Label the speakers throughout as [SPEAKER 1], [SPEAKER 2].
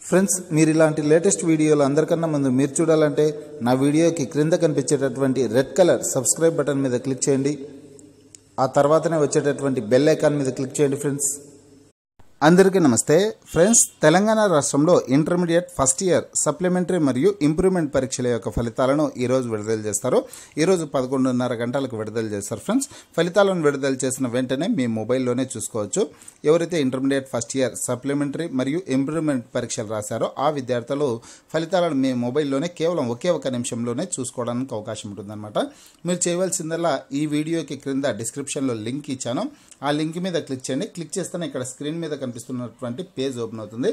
[SPEAKER 1] Friends, మీరు ఇలాంటి latest వీడియోలు అందరికన్నా ముందు మీరు చూడాలంటే నా వీడియోకి క్రింద కనిపించేటటువంటి రెడ్ కలర్ సబ్స్క్రైబ్ బటన్ మీద క్లిక్ చేయండి. ఆ తర్వాతనే వచ్చేటటువంటి బెల్ ఐకాన్ మీద క్లిక్ చేయండి. ఫ్రెండ్స్, అందరికీ నమస్తే. ఫ్రెండ్స్, తెలంగాణ రాష్ట్రంలో ఇంటర్మీడియట్ ఫస్ట్ ఇయర్ సప్లిమెంటరీ మరియు ఇంప్రూవ్మెంట్ పరీక్షల యొక్క ఫలితాలను ఈరోజు విడుదల చేస్తారు. ఈరోజు 11:30 గంటలకు విడుదల చేస్తారు. ఫ్రెండ్స్, ఫలితాలను విడుదల చేసిన వెంటనే మీ మొబైల్లోనే చూసుకోవచ్చు. ఎవరైతే ఇంటర్మీడియట్ ఫస్ట్ ఇయర్ సప్లిమెంటరీ మరియు ఇంప్రూవ్మెంట్ పరీక్షలు రాశారో ఆ విద్యార్థులు ఫలితాలను మీ మొబైల్లోనే కేవలం ఒకే ఒక నిమిషంలోనే చూసుకోవడానికి అవకాశం ఉంటుందన్నమాట. మీరు చేయవలసిందల్లా ఈ వీడియోకి క్రింద డిస్క్రిప్షన్లో లింక్ ఇచ్చాను. ఆ లింక్ మీద క్లిక్ చేయండి. క్లిక్ చేస్తేనే ఇక్కడ స్క్రీన్ మీద కనిపిస్తున్నటువంటి పేజ్ ఓపెన్ అవుతుంది.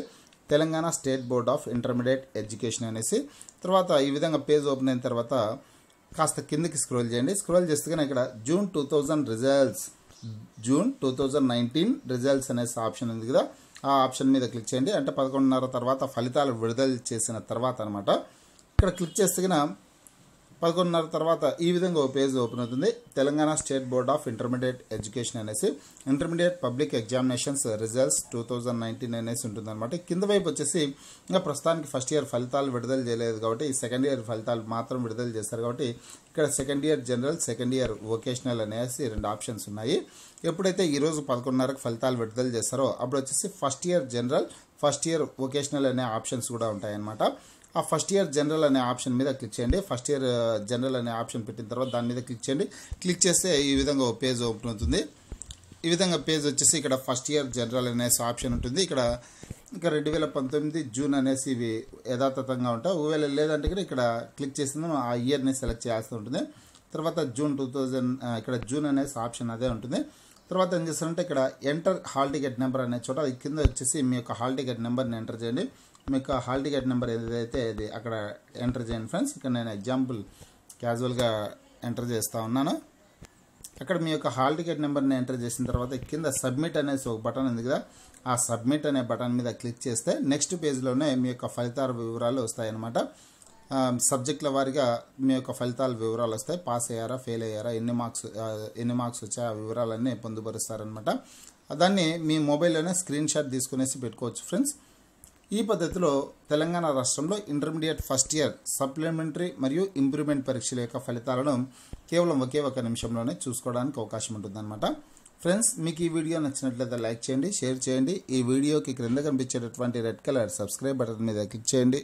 [SPEAKER 1] Telangana state board of intermediate education అనేసి. తర్వాత ఈ విధంగా పేజ్ ఓపెన్ అయిన తర్వాత కాస్త కిందకి స్క్రోల్ చేయండి. స్క్రోల్ చేస్తే ఇక్కడ జూన్ 2019 రిజల్ట్స్ అనేసి ఆప్షన్ ఉంది కదా, ఆ ఆప్షన్ మీద క్లిక్ చేయండి. అంటే 11:30 తర్వాత ఫలితాలు విడుదల చేసిన తర్వాత అనమాట. ఇక్కడ క్లిక్ చేస్తే 11:30 తర్వాత ఈ విధంగా ఒక పేజ్ ఓపెన్ అవుతుంది. Telangana state board of intermediate education అనేసి ఇంటర్మీడియట్ పబ్లిక్ ఎగ్జామినేషన్స్ రిజల్ట్స్ 2019 అనేసి ఉంటుంది అనమాట. కింద వైపు వచ్చేసి ఇంకా ప్రస్తుతానికి ఫస్ట్ ఇయర్ ఫలితాలు విడుదల చేయలేదు కాబట్టి సెకండ్ ఇయర్ ఫలితాలు మాత్రం విడుదల చేస్తారు కాబట్టి ఇక్కడ second year general, second year vocational అనేసి 2 ఆప్షన్స్ ఉన్నాయి. ఎప్పుడైతే ఈరోజు 11:30కు ఫలితాలు విడుదల చేస్తారో అప్పుడు వచ్చేసి first year general, first year vocational అనే ఆప్షన్స్ కూడా ఉంటాయన్నమాట. ఆ ఫస్ట్ ఇయర్ జనరల్ అనే ఆప్షన్ మీద క్లిక్ చేయండి. ఫస్ట్ ఇయర్ జనరల్ అనే ఆప్షన్ పెట్టిన తర్వాత దాని మీద క్లిక్ చేయండి. క్లిక్ చేస్తే ఈ విధంగా ఒక పేజ్ ఓపెన్ అవుతుంది. ఈ విధంగా పేజ్ వచ్చేసి ఇక్కడ ఫస్ట్ ఇయర్ జనరల్ అనేసి ఆప్షన్ ఉంటుంది. ఇక్కడ ఇంకా 2019 జూన్ అనేసి ఇవి యథాతథంగా ఉంటాయి. ఒకవేళ లేదంటే ఇక్కడ క్లిక్ చేసింది ఆ ఇయర్ని సెలెక్ట్ చేయాల్సి ఉంటుంది. తర్వాత జూన్ 2000 ఇక్కడ జూన్ అనేసి ఆప్షన్ అదే ఉంటుంది. తర్వాత ఏం చేస్తారంటే ఇక్కడ ఎంటర్ హాల్ టికెట్ నెంబర్ అనే చోట కింద వచ్చేసి మీ యొక్క హాల్ టికెట్ నెంబర్ని ఎంటర్ చేయండి. మీకు హాల్ టికెట్ నెంబర్ ఏదైతే అది అక్కడ ఎంటర్ చేయండి. ఫ్రెండ్స్, ఇక్కడ నేను ఎగ్జాంపుల్ క్యాజువల్గా ఎంటర్ చేస్తూ ఉన్నాను. అక్కడ మీ యొక్క హాల్ టికెట్ నెంబర్ని ఎంటర్ చేసిన తర్వాత కింద సబ్మిట్ అనేసి ఒక బటన్ ఉంది కదా, ఆ సబ్మిట్ అనే బటన్ మీద క్లిక్ చేస్తే నెక్స్ట్ పేజ్లోనే మీ యొక్క ఫలితాల వివరాలు వస్తాయన్నమాట. సబ్జెక్టుల వారీగా మీ యొక్క ఫలితాల వివరాలు వస్తాయి. పాస్ అయ్యారా, ఫెయిల్ అయ్యారా, ఎన్ని మార్క్స్ వచ్చాయి, ఆ వివరాలన్నీ పొందుపరుస్తారనమాట. దాన్ని మీ మొబైల్లోనే స్క్రీన్ షాట్ తీసుకునేసి పెట్టుకోవచ్చు. ఫ్రెండ్స్, ఈ పద్ధతిలో తెలంగాణ రాష్ట్రంలో ఇంటర్మీడియట్ ఫస్ట్ ఇయర్ సప్లిమెంటరీ మరియు ఇంప్రూవ్మెంట్ పరీక్షల యొక్క ఫలితాలను కేవలం ఒకే ఒక నిమిషంలోనే చూసుకోవడానికి అవకాశం ఉంటుందన్నమాట. ఫ్రెండ్స్, మీకు ఈ వీడియో నచ్చినట్లయితే లైక్ చేయండి, షేర్ చేయండి. ఈ వీడియోకి క్రింద కనిపించేటటువంటి రెడ్ కలర్ సబ్స్క్రైబ్ బటన్ మీద క్లిక్ చేయండి.